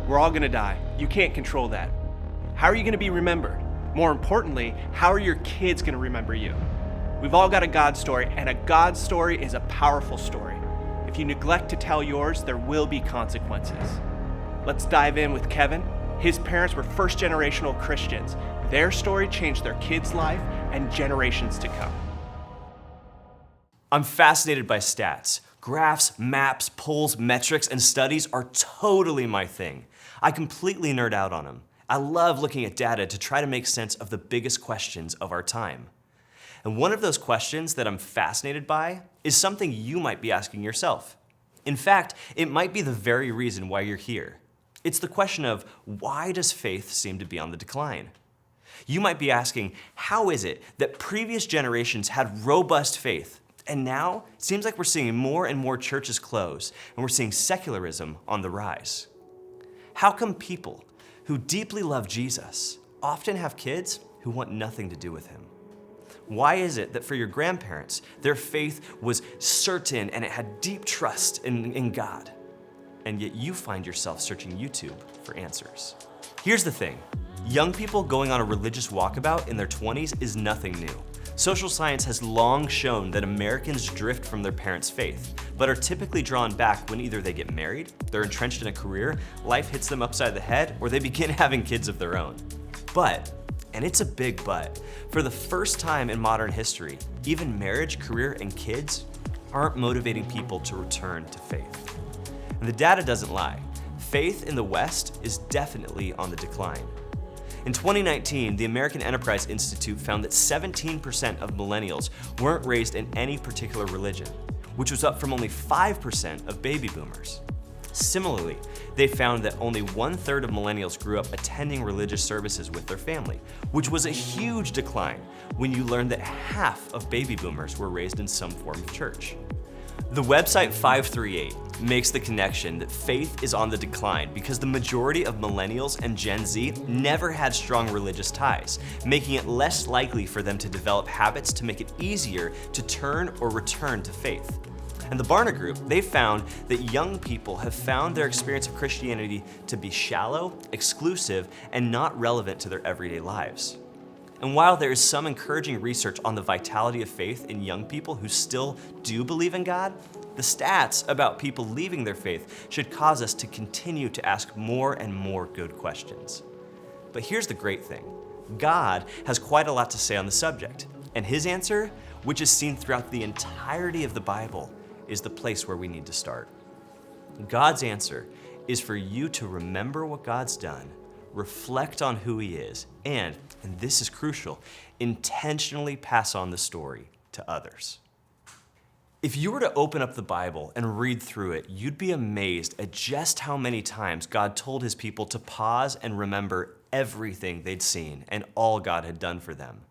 We're all gonna die. You can't control that. How are you gonna be remembered? More importantly, how are your kids gonna remember you? We've all got a God story, and a God story is a powerful story. If you neglect to tell yours, there will be consequences. Let's dive in with Kevin. His parents were first-generational Christians. Their story changed their kids' life and generations to come. I'm fascinated by stats. Graphs, maps, polls, metrics, and studies are totally my thing. I completely nerd out on them. I love looking at data to try to make sense of the biggest questions of our time. And one of those questions that I'm fascinated by is something you might be asking yourself. In fact, it might be the very reason why you're here. It's the question of, why does faith seem to be on the decline? You might be asking, how is it that previous generations had robust faith, and now it seems like we're seeing more and more churches close, and we're seeing secularism on the rise? How come people who deeply love Jesus often have kids who want nothing to do with him? Why is it that for your grandparents, their faith was certain and it had deep trust in God, and yet you find yourself searching YouTube for answers? Here's the thing. Young people going on a religious walkabout in their 20s is nothing new. Social science has long shown that Americans drift from their parents' faith, but are typically drawn back when either they get married, they're entrenched in a career, life hits them upside the head, or they begin having kids of their own. But, and it's a big but, for the first time in modern history, even marriage, career, and kids aren't motivating people to return to faith. And the data doesn't lie. Faith in the West is definitely on the decline. In 2019, the American Enterprise Institute found that 17% of millennials weren't raised in any particular religion, which was up from only 5% of baby boomers. Similarly, they found that only 1/3 of millennials grew up attending religious services with their family, which was a huge decline when you learn that half of baby boomers were raised in some form of church. The website 538 makes the connection that faith is on the decline because the majority of millennials and Gen Z never had strong religious ties, making it less likely for them to develop habits to make it easier to turn or return to faith. And the Barna Group, they found that young people have found their experience of Christianity to be shallow, exclusive, and not relevant to their everyday lives. And while there is some encouraging research on the vitality of faith in young people who still do believe in God, the stats about people leaving their faith should cause us to continue to ask more and more good questions. But here's the great thing. God has quite a lot to say on the subject, and his answer, which is seen throughout the entirety of the Bible, is the place where we need to start. God's answer is for you to remember what God's done, reflect on who he is, and this is crucial, intentionally pass on the story to others. If you were to open up the Bible and read through it, you'd be amazed at just how many times God told his people to pause and remember everything they'd seen and all God had done for them.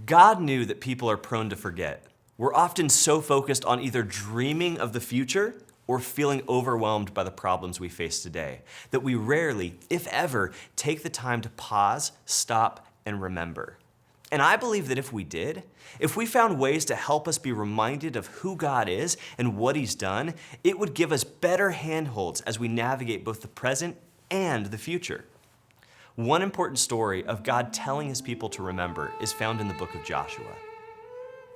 God knew that people are prone to forget. We're often so focused on either dreaming of the future or feeling overwhelmed by the problems we face today that we rarely, if ever, take the time to pause, stop, and remember. And I believe that if we did, if we found ways to help us be reminded of who God is and what he's done, it would give us better handholds as we navigate both the present and the future. One important story of God telling his people to remember is found in the book of Joshua.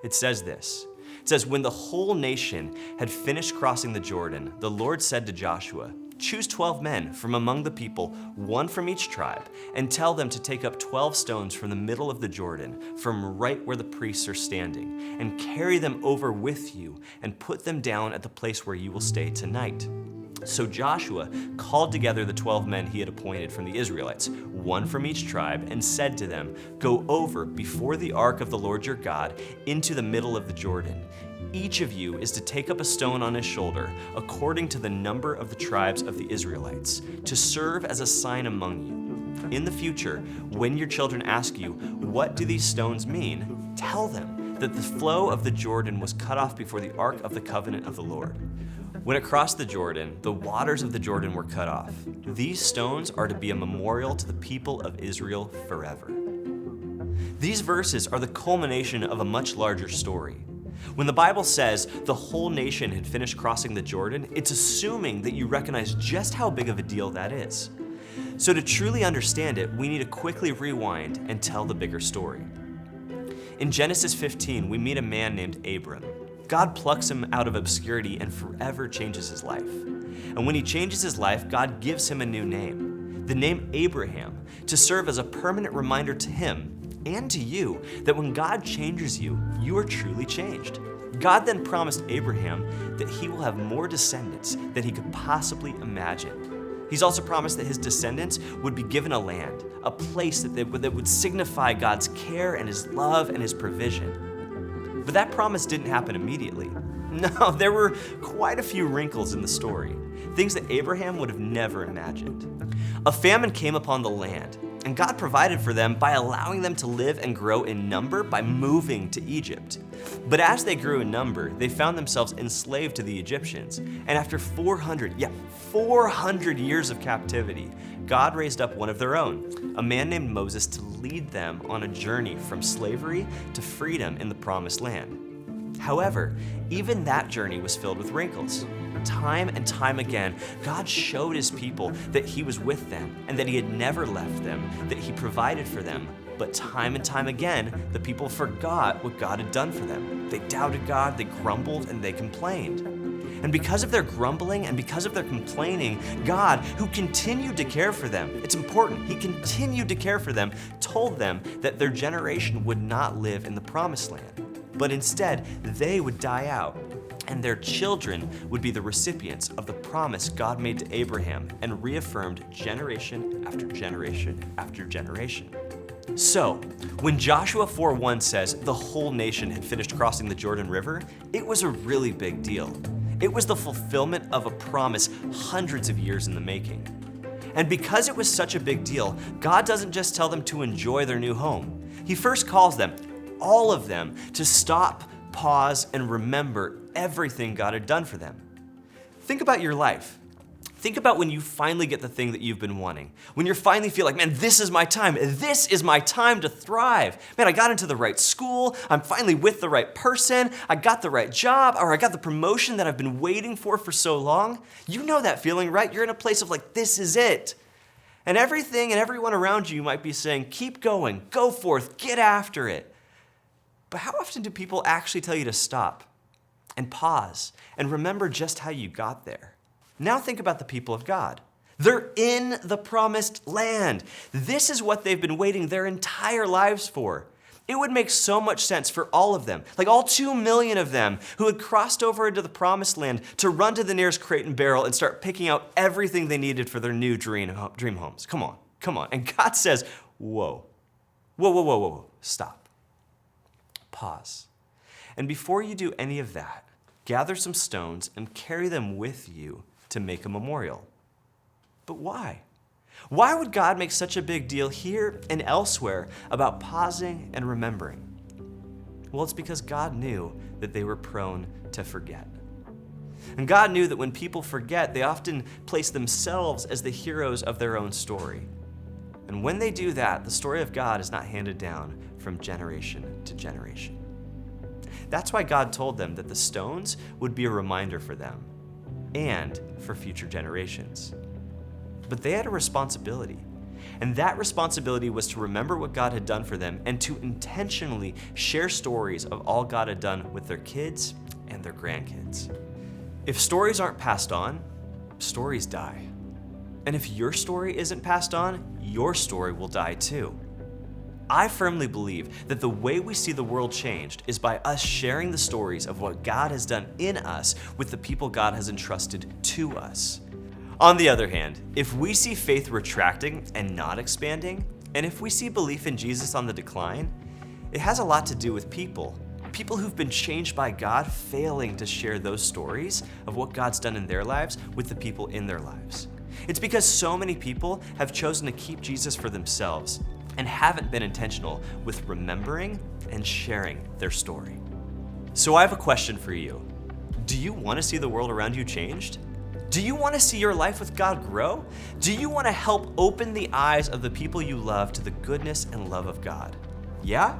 It says this. It says, when the whole nation had finished crossing the Jordan, the Lord said to Joshua, choose 12 men from among the people, one from each tribe, and tell them to take up 12 stones from the middle of the Jordan, from right where the priests are standing, and carry them over with you, and put them down at the place where you will stay tonight. So Joshua called together the 12 men he had appointed from the Israelites, one from each tribe, and said to them, go over before the ark of the Lord your God into the middle of the Jordan. Each of you is to take up a stone on his shoulder, according to the number of the tribes of the Israelites, to serve as a sign among you. In the future, when your children ask you, what do these stones mean? Tell them that the flow of the Jordan was cut off before the ark of the covenant of the Lord. When it crossed the Jordan, the waters of the Jordan were cut off. These stones are to be a memorial to the people of Israel forever. These verses are the culmination of a much larger story. When the Bible says the whole nation had finished crossing the Jordan, it's assuming that you recognize just how big of a deal that is. So to truly understand it, we need to quickly rewind and tell the bigger story. In Genesis 15, we meet a man named Abram. God plucks him out of obscurity and forever changes his life. And when he changes his life, God gives him a new name, the name Abraham, to serve as a permanent reminder to him and to you that when God changes you, you are truly changed. God then promised Abraham that he will have more descendants than he could possibly imagine. He's also promised that his descendants would be given a land, a place that would signify God's care and his love and his provision. But that promise didn't happen immediately. No, there were quite a few wrinkles in the story, things that Abraham would have never imagined. A famine came upon the land, and God provided for them by allowing them to live and grow in number by moving to Egypt. But as they grew in number, they found themselves enslaved to the Egyptians. And after 400 years of captivity, God raised up one of their own, a man named Moses, to lead them on a journey from slavery to freedom in the promised land. However, even that journey was filled with wrinkles. Time and time again, God showed his people that he was with them and that he had never left them, that he provided for them. But time and time again, the people forgot what God had done for them. They doubted God, they grumbled, and they complained. And because of their grumbling and because of their complaining, God, who continued to care for them, it's important, he continued to care for them, told them that their generation would not live in the promised land, but instead they would die out. And their children would be the recipients of the promise God made to Abraham and reaffirmed generation after generation after generation. So, when Joshua 4:1 says the whole nation had finished crossing the Jordan River, it was a really big deal. It was the fulfillment of a promise hundreds of years in the making. And because it was such a big deal, God doesn't just tell them to enjoy their new home. He first calls them, all of them, to stop, pause, and remember everything God had done for them. Think about your life. Think about when you finally get the thing that you've been wanting. When you finally feel like, man, this is my time. This is my time to thrive. Man, I got into the right school. I'm finally with the right person. I got the right job, or I got the promotion that I've been waiting for so long. You know that feeling, right? You're in a place of like, this is it. And everything and everyone around you might be saying, keep going, go forth, get after it. But how often do people actually tell you to stop and pause and remember just how you got there? Now think about the people of God. They're in the promised land. This is what they've been waiting their entire lives for. It would make so much sense for all of them, like all 2 million of them who had crossed over into the promised land, to run to the nearest crate and barrel and start picking out everything they needed for their new dream homes. Come on. And God says, whoa, stop. Pause. And before you do any of that, gather some stones and carry them with you to make a memorial. But why? Why would God make such a big deal here and elsewhere about pausing and remembering? Well, it's because God knew that they were prone to forget. And God knew that when people forget, they often place themselves as the heroes of their own story. And when they do that, the story of God is not handed down from generation to generation. That's why God told them that the stones would be a reminder for them and for future generations. But they had a responsibility, and that responsibility was to remember what God had done for them and to intentionally share stories of all God had done with their kids and their grandkids. If stories aren't passed on, stories die. And if your story isn't passed on, your story will die too. I firmly believe that the way we see the world changed is by us sharing the stories of what God has done in us with the people God has entrusted to us. On the other hand, if we see faith retracting and not expanding, and if we see belief in Jesus on the decline, it has a lot to do with people who've been changed by God failing to share those stories of what God's done in their lives with the people in their lives. It's because so many people have chosen to keep Jesus for themselves and haven't been intentional with remembering and sharing their story. So I have a question for you. Do you want to see the world around you changed? Do you want to see your life with God grow? Do you want to help open the eyes of the people you love to the goodness and love of God? Yeah?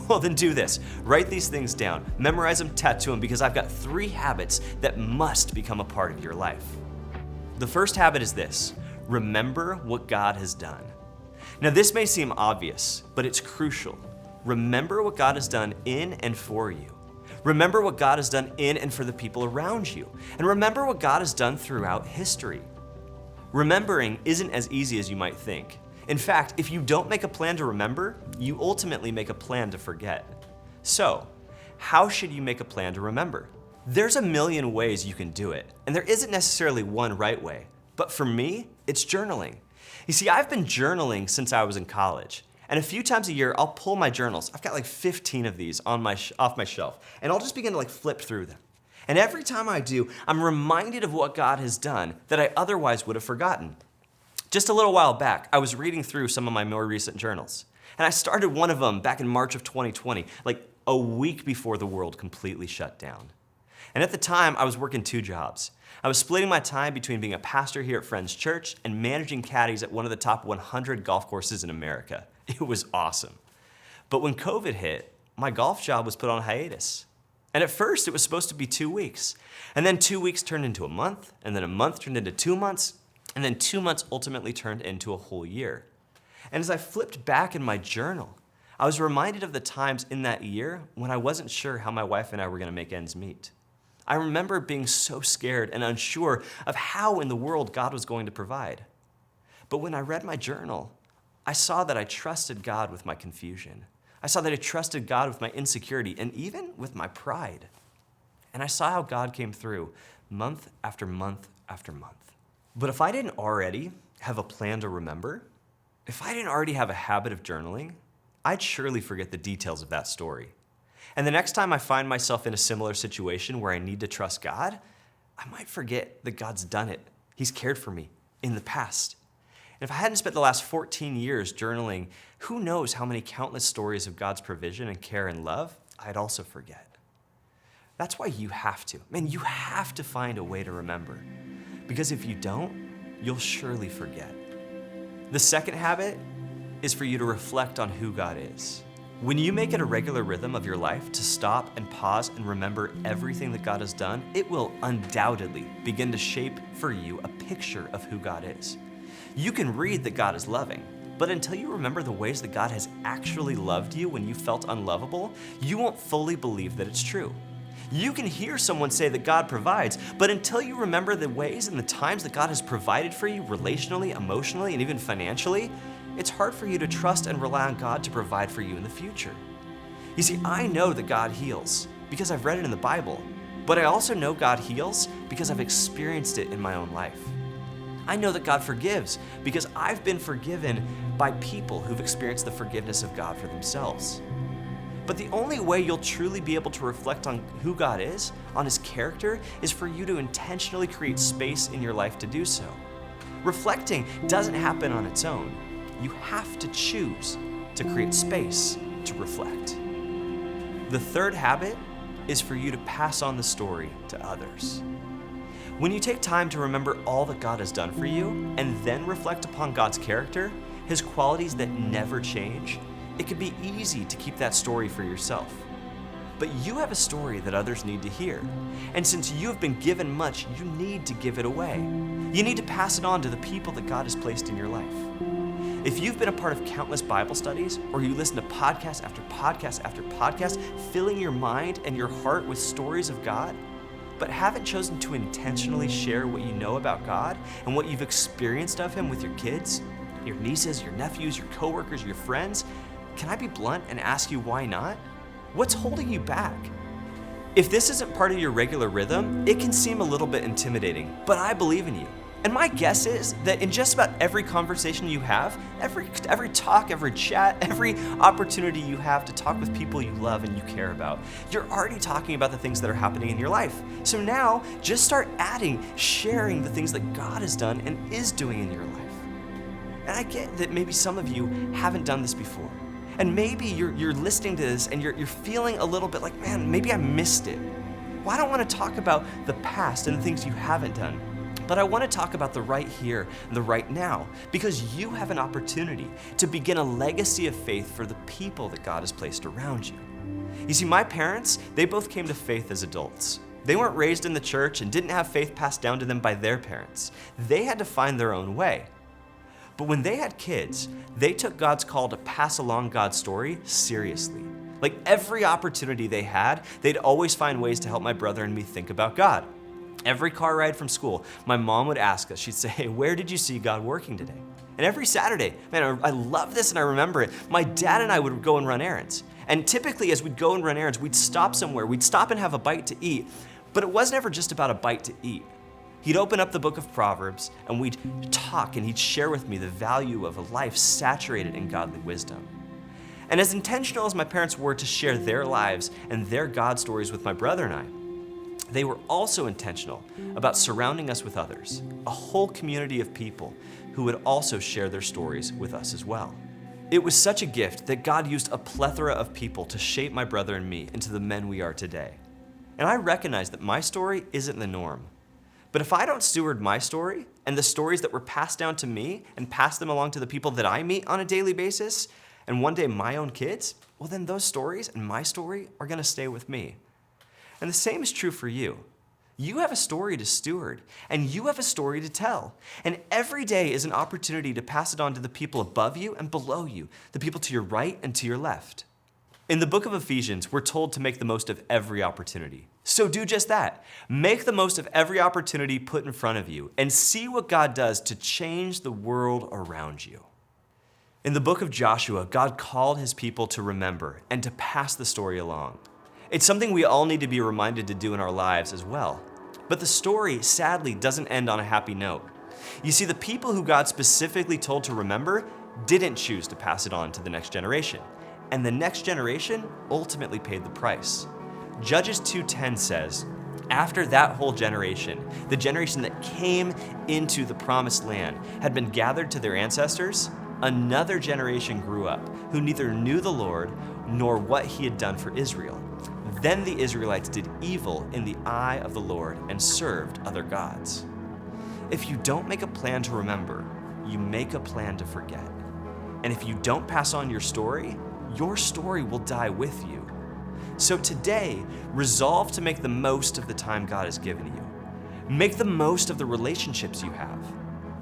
Well, then do this. Write these things down, memorize them, tattoo them, because I've got 3 habits that must become a part of your life. The first habit is this: Remember what God has done. Now, this may seem obvious, but it's crucial. Remember what God has done in and for you. Remember what God has done in and for the people around you. And remember what God has done throughout history. Remembering isn't as easy as you might think. In fact, if you don't make a plan to remember, you ultimately make a plan to forget. So, how should you make a plan to remember? There's a million ways you can do it, and there isn't necessarily one right way. But for me, it's journaling. You see, I've been journaling since I was in college. And a few times a year, I'll pull my journals. I've got like 15 of these on off my shelf, and I'll just begin to flip through them. And every time I do, I'm reminded of what God has done that I otherwise would have forgotten. Just a little while back, I was reading through some of my more recent journals, and I started one of them back in March of 2020, like a week before the world completely shut down. And at the time, I was working 2 jobs. I was splitting my time between being a pastor here at Friends Church and managing caddies at one of the top 100 golf courses in America. It was awesome. But when COVID hit, my golf job was put on hiatus. And at first, it was supposed to be 2 weeks. And then 2 weeks turned into a month, and then a month turned into 2 months, and then 2 months ultimately turned into a whole year. And as I flipped back in my journal, I was reminded of the times in that year when I wasn't sure how my wife and I were going to make ends meet. I remember being so scared and unsure of how in the world God was going to provide. But when I read my journal, I saw that I trusted God with my confusion. I saw that I trusted God with my insecurity and even with my pride. And I saw how God came through month after month after month. But if I didn't already have a plan to remember, if I didn't already have a habit of journaling, I'd surely forget the details of that story. And the next time I find myself in a similar situation where I need to trust God, I might forget that God's done it. He's cared for me in the past. And if I hadn't spent the last 14 years journaling, who knows how many countless stories of God's provision and care and love I'd also forget. That's why you have to. Man, you have to find a way to remember. Because if you don't, you'll surely forget. The second habit is for you to reflect on who God is. When you make it a regular rhythm of your life to stop and pause and remember everything that God has done, it will undoubtedly begin to shape for you a picture of who God is. You can read that God is loving, but until you remember the ways that God has actually loved you when you felt unlovable, you won't fully believe that it's true. You can hear someone say that God provides, but until you remember the ways and the times that God has provided for you relationally, emotionally, and even financially, it's hard for you to trust and rely on God to provide for you in the future. You see, I know that God heals because I've read it in the Bible, but I also know God heals because I've experienced it in my own life. I know that God forgives because I've been forgiven by people who've experienced the forgiveness of God for themselves. But the only way you'll truly be able to reflect on who God is, on His character, is for you to intentionally create space in your life to do so. Reflecting doesn't happen on its own. You have to choose to create space to reflect. The third habit is for you to pass on the story to others. When you take time to remember all that God has done for you and then reflect upon God's character, His qualities that never change, it can be easy to keep that story for yourself. But you have a story that others need to hear. And since you have been given much, you need to give it away. You need to pass it on to the people that God has placed in your life. If you've been a part of countless Bible studies, or you listen to podcast after podcast after podcast, filling your mind and your heart with stories of God, but haven't chosen to intentionally share what you know about God and what you've experienced of Him with your kids, your nieces, your nephews, your coworkers, your friends, can I be blunt and ask you why not? What's holding you back? If this isn't part of your regular rhythm, it can seem a little bit intimidating, but I believe in you. And my guess is that in just about every conversation you have, every talk, every chat, every opportunity you have to talk with people you love and you care about, you're already talking about the things that are happening in your life. So now, just start sharing the things that God has done and is doing in your life. And I get that maybe some of you haven't done this before. And maybe you're listening to this and you're feeling a little bit like, man, maybe I missed it. Well, I don't want to talk about the past and the things you haven't done. But I want to talk about the right here and the right now, because you have an opportunity to begin a legacy of faith for the people that God has placed around you. You see, my parents, they both came to faith as adults. They weren't raised in the church and didn't have faith passed down to them by their parents. They had to find their own way. But when they had kids, they took God's call to pass along God's story seriously. Like every opportunity they had, they'd always find ways to help my brother and me think about God. Every car ride from school, my mom would ask us, she'd say, "Hey, where did you see God working today?" And every Saturday, man, I love this and I remember it, my dad and I would go and run errands. And typically as we'd go and run errands, we'd stop somewhere, we'd stop and have a bite to eat, but it was never just about a bite to eat. He'd open up the book of Proverbs and we'd talk and he'd share with me the value of a life saturated in godly wisdom. And as intentional as my parents were to share their lives and their God stories with my brother and I, they were also intentional about surrounding us with others, a whole community of people who would also share their stories with us as well. It was such a gift that God used a plethora of people to shape my brother and me into the men we are today. And I recognize that my story isn't the norm. But if I don't steward my story and the stories that were passed down to me and pass them along to the people that I meet on a daily basis, and one day my own kids, well then those stories and my story are gonna stay with me. And the same is true for you. You have a story to steward, and you have a story to tell. And every day is an opportunity to pass it on to the people above you and below you, the people to your right and to your left. In the book of Ephesians, we're told to make the most of every opportunity. So do just that. Make the most of every opportunity put in front of you, and see what God does to change the world around you. In the book of Joshua, God called his people to remember and to pass the story along. It's something we all need to be reminded to do in our lives as well. But the story, sadly, doesn't end on a happy note. You see, the people who God specifically told to remember didn't choose to pass it on to the next generation. And the next generation ultimately paid the price. Judges 2:10 says, "After that whole generation, the generation that came into the promised land, had been gathered to their ancestors, another generation grew up who neither knew the Lord nor what he had done for Israel. Then the Israelites did evil in the eye of the Lord and served other gods." If you don't make a plan to remember, you make a plan to forget. And if you don't pass on your story will die with you. So today, resolve to make the most of the time God has given you. Make the most of the relationships you have.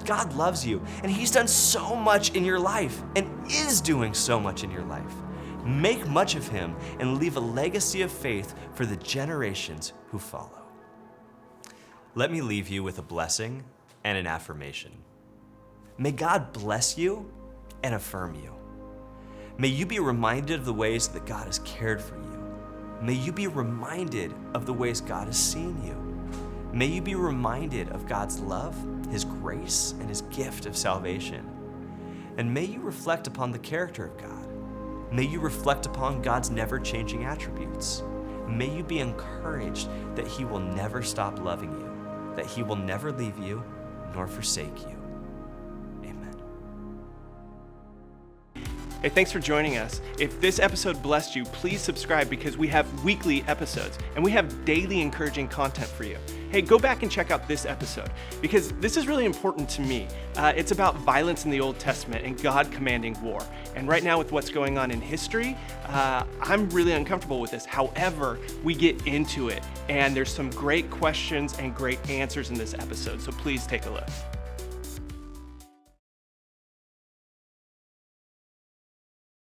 God loves you, and he's done so much in your life and is doing so much in your life. Make much of him and leave a legacy of faith for the generations who follow. Let me leave you with a blessing and an affirmation. May God bless you and affirm you. May you be reminded of the ways that God has cared for you. May you be reminded of the ways God has seen you. May you be reminded of God's love, his grace, and his gift of salvation. And may you reflect upon the character of God. May you reflect upon God's never-changing attributes. May you be encouraged that he will never stop loving you, that he will never leave you nor forsake you. Amen. Hey, thanks for joining us. If this episode blessed you, please subscribe because we have weekly episodes and we have daily encouraging content for you. Hey, go back and check out this episode because this is really important to me. It's about violence in the Old Testament and God commanding war. And right now with what's going on in history, I'm really uncomfortable with this. However, we get into it and there's some great questions and great answers in this episode. So please take a look.